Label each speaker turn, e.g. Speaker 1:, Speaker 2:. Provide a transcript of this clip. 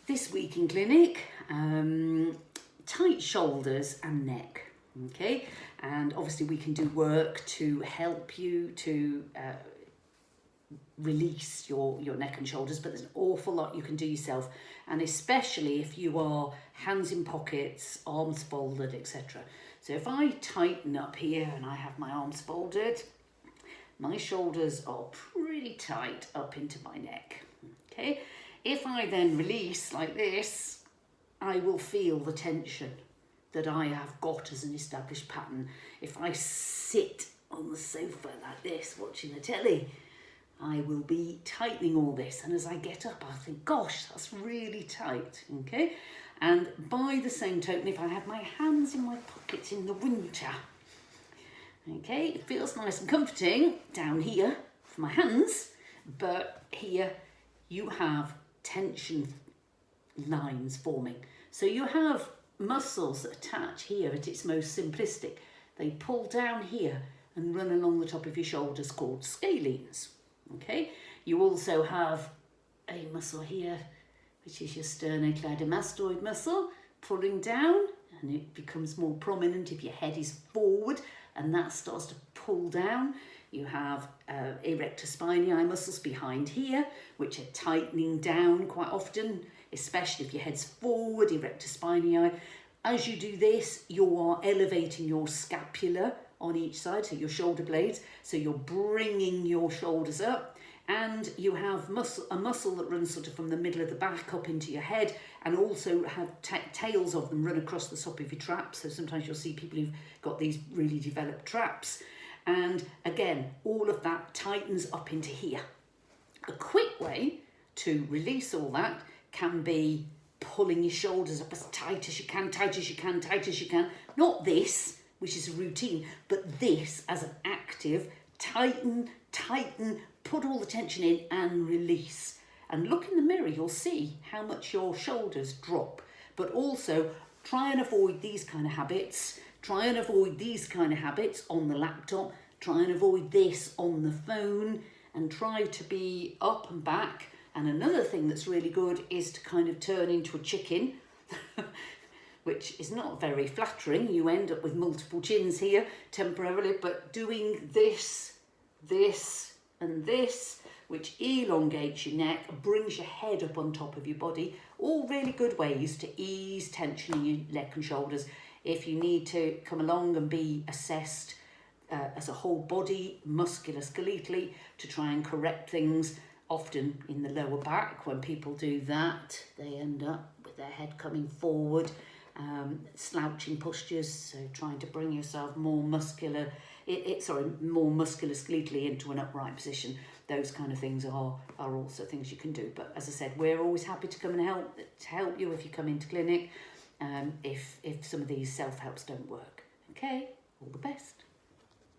Speaker 1: This week in clinic, tight shoulders and neck, okay? And obviously we can do work to help you to release your neck and shoulders, but there's an awful lot you can do yourself, and especially if you are hands in pockets, arms folded, etc. So if I tighten up here and I have my arms folded, my shoulders are pretty tight up into my neck, okay? If I then release like this, I will feel the tension that I have got as an established pattern. If I sit on the sofa like this, watching the telly, I will be tightening all this. And as I get up, I think, gosh, that's really tight, okay? And by the same token, if I have my hands in my pockets in the winter, okay, it feels nice and comforting down here for my hands, but here you have tension lines forming. So you have muscles that attach here at its most simplistic. They pull down here and run along the top of your shoulders called scalenes. Okay, you also have a muscle here, which is your sternocleidomastoid muscle, pulling down, and it becomes more prominent if your head is forward, and that starts to pull down. You have erector spinae muscles behind here, which are tightening down quite often, especially if your head's forward, erector spinae. As you do this, you are elevating your scapula on each side, so your shoulder blades, so you're bringing your shoulders up, and you have a muscle that runs sort of from the middle of the back up into your head, and also have tails of them run across the top of your traps. So sometimes you'll see people who've got these really developed traps, and again, all of that tightens up into here. A quick way to release all that can be pulling your shoulders up as tight as you can, tight as you can, tight as you can. Not this, which is a routine, but this as an active, tighten, put all the tension in and release. And look in the mirror, you'll see how much your shoulders drop. But also try and avoid these kind of habits. Try and avoid these kind of habits on the laptop. Try and avoid this on the phone, and try to be up and back. And another thing that's really good is to kind of turn into a chicken, which is not very flattering. You end up with multiple chins here temporarily, but doing this, this, and this, which elongates your neck, brings your head up on top of your body, all really good ways to ease tension in your neck and shoulders. If you need to come along and be assessed as a whole body, musculoskeletally, to try and correct things, often in the lower back, when people do that, they end up with their head coming forward, slouching postures, so trying to bring yourself more muscular, more musculoskeletally into an upright position. Those kind of things are also things you can do. But as I said, we're always happy to come and help you if you come into clinic, if some of these self-helps don't work. Okay, all the best.